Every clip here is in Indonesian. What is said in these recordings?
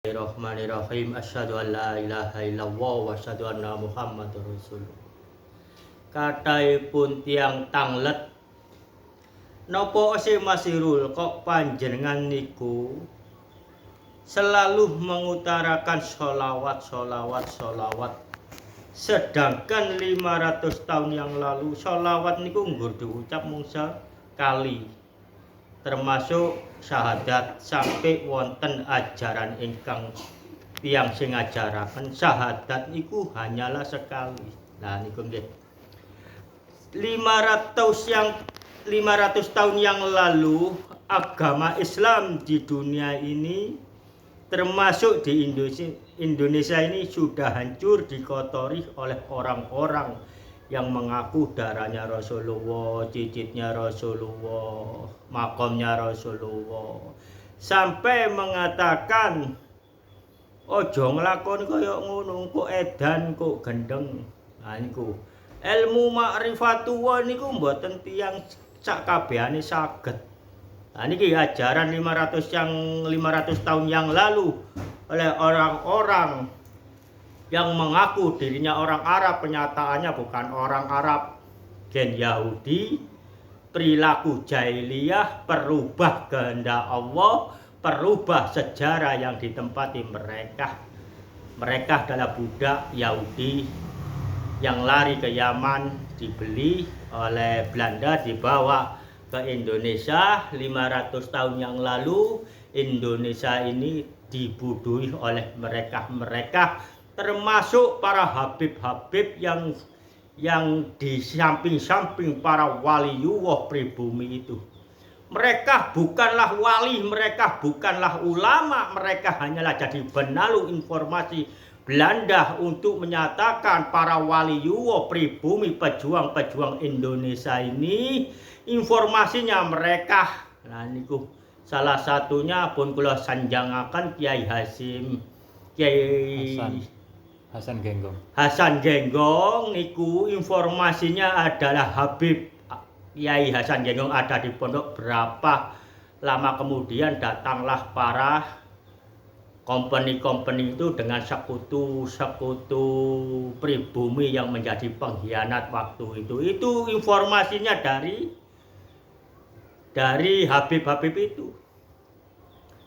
Bismillahirrahmanirrahim. Asyhadu an la ilaha illallah wa asyhadu anna Muhammadur Rasulullah. Kataipun tiang tanglet, nopo ose Masirul kok panjenengan niku selalu mengutarakan sholawat. Sedangkan 500 tahun yang lalu sholawat niku nggur diucap mung sekali. Termasuk syahadat sampai wonten ajaran ingkang tiyang sing ngajaraken syahadat niku hanyalah sekali. Nah niku nggih. 500 tahun yang lalu agama Islam di dunia ini termasuk di Indonesia ini sudah hancur dikotori oleh orang-orang yang mengaku darahnya Rasulullah, cicitnya Rasulullah, makomnya Rasulullah, sampai mengatakan ojo nglakoni kaya ngono, kok edan kok gendeng. Nah niku ilmu ma'rifatullah niku mboten tiyang sak kabehane saged. Nah niki ajaran 500 tahun yang lalu oleh orang-orang yang mengaku dirinya orang Arab, penyataannya bukan orang Arab, gen Yahudi, perilaku jahiliyah, perubah kehendak Allah, perubah sejarah yang ditempati mereka. Mereka adalah budak Yahudi yang lari ke Yaman, dibeli oleh Belanda, dibawa ke Indonesia. 500 tahun yang lalu Indonesia ini dibuduhi oleh mereka termasuk para habib-habib yang di samping-samping para waliyullah pribumi itu. Mereka bukanlah wali, mereka bukanlah ulama, mereka hanyalah jadi benalu informasi Belanda untuk menyatakan para waliyullah pribumi pejuang-pejuang Indonesia ini informasinya mereka. Nah niku salah satunya pun kula sanjangaken Kiai Hasan Genggong. Hasan Genggong niku informasinya adalah Habib Kiai Hasan Genggong ada di pondok. Berapa lama kemudian datanglah para company itu dengan sekutu pribumi yang menjadi pengkhianat waktu itu. Itu informasinya dari Habib-habib itu.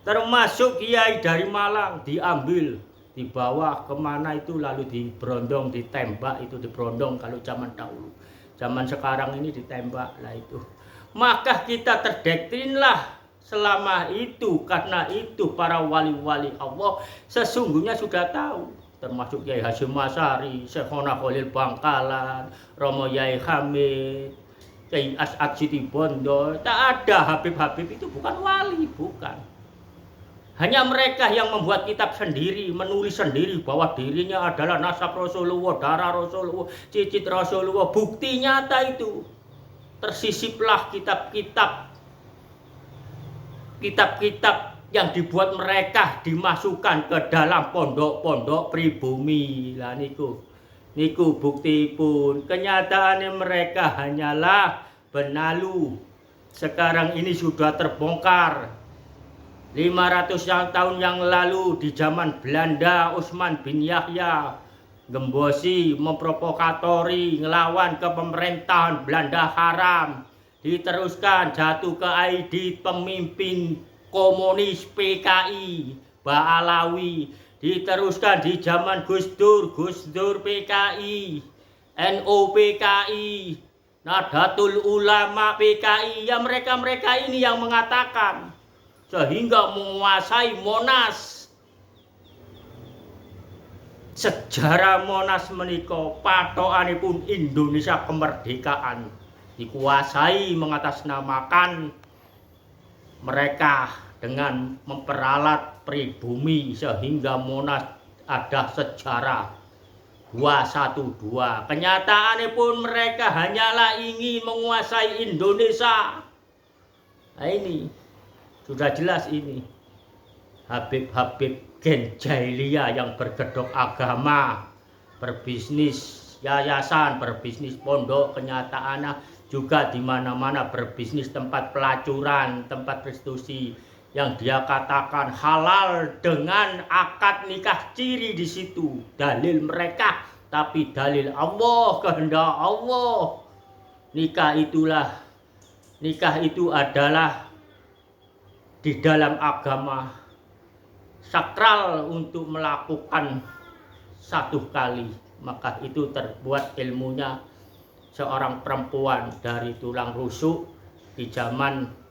Termasuk kiai dari Malang diambil, dibawa kemana itu, lalu diberondong, ditembak. Itu diberondong kalau zaman dahulu. Zaman sekarang ini ditembak lah itu. Maka kita terdoktrinlah selama itu. Karena itu para wali-wali Allah sesungguhnya sudah tahu. Termasuk Kiai Hasyim Asy'ari, Syekhona Khalil Bangkalan, Romo Yai Hamid, Kiai As'ad Sitibondo. Tak ada Habib-habib itu bukan wali, bukan. Hanya mereka yang membuat kitab sendiri, menulis sendiri bahwa dirinya adalah nasab Rasulullah, darah Rasulullah, cicit Rasulullah. Bukti nyata itu. Tersisiplah kitab-kitab yang dibuat mereka dimasukkan ke dalam pondok-pondok pribumi. Lah niku bukti pun. Kenyataannya mereka hanyalah benalu. Sekarang ini sudah terbongkar. 500 tahun yang lalu di zaman Belanda, Utsman bin Yahya gembosi, memprovokatori, ngelawan ke pemerintahan Belanda haram. Diteruskan jatuh ke aidi pemimpin komunis PKI, Ba'alawi. Diteruskan di zaman Gus Dur PKI, NU PKI, Nahdlatul Ulama PKI. Ya mereka-mereka ini yang mengatakan sehingga menguasai Monas. Sejarah Monas menika patokanipun Indonesia kemerdekaan dikuasai mengatasnamakan mereka dengan memperalat pribumi sehingga Monas ada sejarah 212. Kenyataanipun mereka hanyalah ingin menguasai Indonesia. Nah ini sudah jelas ini. Habib-habib gen jahiliyah yang berkedok agama, berbisnis yayasan, berbisnis pondok, kenyataannya juga di mana-mana berbisnis tempat pelacuran, tempat prostitusi. yang dia katakan halal dengan akad nikah ciri di situ. Dalil mereka, tapi dalil Allah, kehendak Allah. Nikah itu adalah di dalam agama sakral untuk melakukan satu kali, maka itu terbuat ilmunya seorang perempuan dari tulang rusuk di zaman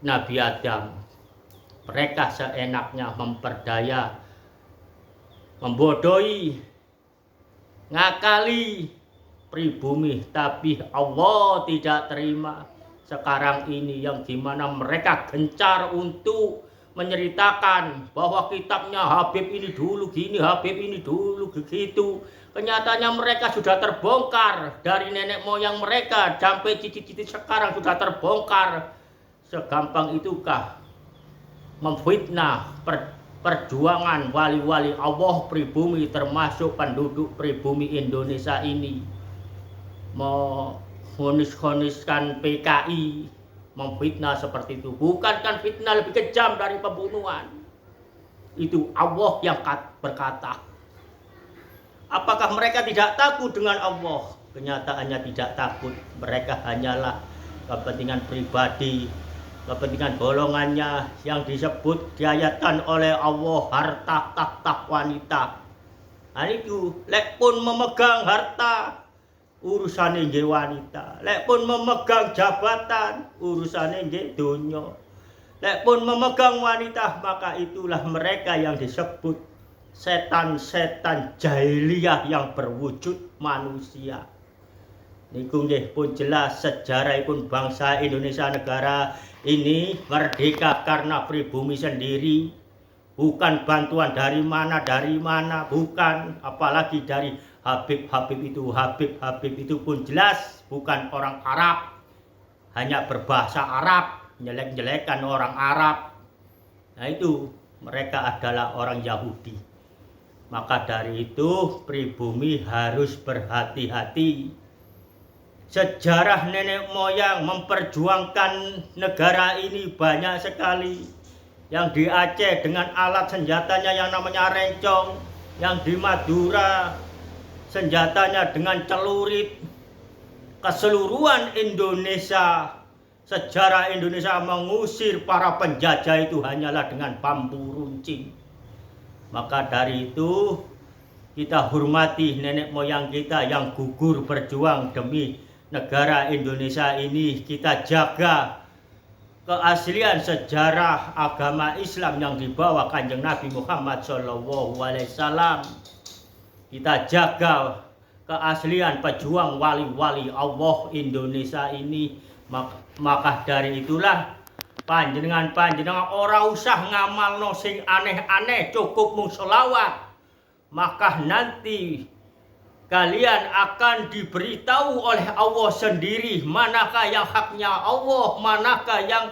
Nabi Adam. Mereka seenaknya memperdaya, membodohi, ngakali pribumi, tapi Allah tidak terima. Sekarang ini yang dimana mereka gencar untuk menceritakan bahwa kitabnya Habib ini dulu gini, Habib ini dulu begitu. Kenyataannya mereka sudah terbongkar dari nenek moyang mereka sampai cici-cici sekarang sudah terbongkar. Segampang itukah memfitnah perjuangan wali-wali Allah pribumi, termasuk penduduk pribumi Indonesia ini, menghonis-honiskan PKI, memfitnah seperti itu? Bukankah fitnah lebih kejam dari pembunuhan? Itu Allah yang berkata. Apakah mereka tidak takut dengan Allah? Kenyataannya tidak takut. Mereka hanyalah kepentingan pribadi, kepentingan golongannya yang disebut diayatkan oleh Allah, harta tahta wanita. Nah itu, lek pun memegang harta, urusannya nggih wanita. Lek pun memegang jabatan, urusannya nggih donya. Lek pun memegang wanita, maka itulah mereka yang disebut setan-setan jahiliyah yang berwujud manusia. Niku nggih pun jelas sejarahipun bangsa Indonesia negara ini merdeka karena pribumi sendiri, bukan bantuan dari mana, bukan, apalagi dari Habib itu. Habib itu pun jelas bukan orang Arab, hanya berbahasa Arab, jelek-jelekan orang Arab. Nah itu, mereka adalah orang Yahudi. Maka dari itu pribumi harus berhati-hati. Sejarah nenek moyang memperjuangkan negara ini banyak sekali. Yang di Aceh dengan alat senjatanya yang namanya rencong, yang di Madura senjatanya dengan celurit. Keseluruhan Indonesia, sejarah Indonesia mengusir para penjajah itu hanyalah dengan bambu runcing. Maka dari itu kita hormati nenek moyang kita yang gugur berjuang demi negara Indonesia ini. Kita jaga keaslian sejarah agama Islam yang dibawa Kanjeng Nabi Muhammad SAW. Kita jaga keaslian pejuang wali-wali Allah Indonesia ini. Maka dari itulah panjenengan ora usah ngamalno sing aneh-aneh, cukup mung selawat. Maka nanti kalian akan diberitahu oleh Allah sendiri manakah yang haknya Allah, manakah yang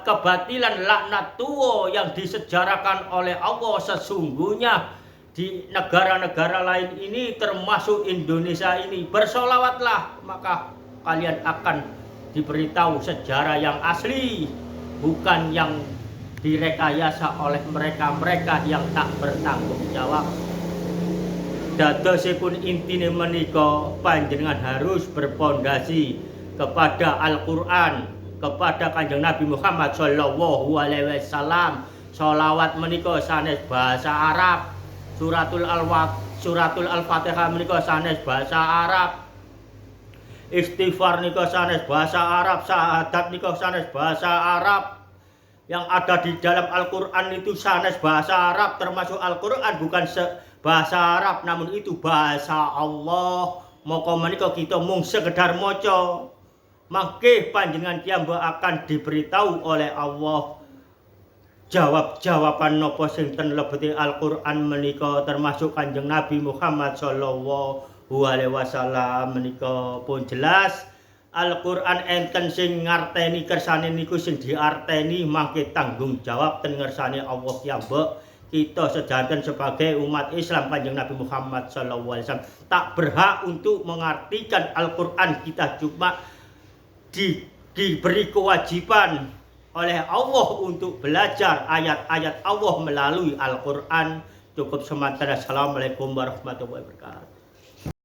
kebatilan laknat tua yang disejarahkan oleh Allah. Sesungguhnya di negara-negara lain ini termasuk Indonesia ini, bersolawatlah, maka kalian akan diberitahu sejarah yang asli, bukan yang direkayasa oleh mereka-mereka yang tak bertanggung jawab. Dadosipun intine menika panjenengan harus berpondasi kepada Al-Qur'an, kepada Kanjeng Nabi Muhammad sallallahu alaihi wasallam. Sholawat menika sanes bahasa Arab, suratul Al-Fatihah menika sanes bahasa Arab, istighfar nika sanes bahasa Arab, syahadat nika sanes bahasa Arab. Yang ada di dalam Al-Qur'an itu sanes bahasa Arab, termasuk Al-Qur'an bukan bahasa Arab, namun itu bahasa Allah. Maka menika kita mung sekedar maca, mangke panjenengan piyambak akan diberitahu oleh Allah jawab-jawaban napa sing ten lebete Al-Qur'an menika, termasuk Kanjeng Nabi Muhammad sallallahu alaihi wasallam menika pun jelas. Al-Qur'an enten sing ngarteni kersane niku sing diarteni, mangke tanggung jawab ten ngersane Allah piyambak. Kita sedanten sebagai umat Islam Kanjeng Nabi Muhammad sallallahu alaihi wasallam tak berhak untuk mengartikan Al-Qur'an. Kita cuma diberi kewajiban oleh Allah untuk belajar ayat-ayat Allah melalui Al-Quran. Cukup sementara. Assalamualaikum warahmatullahi wabarakatuh.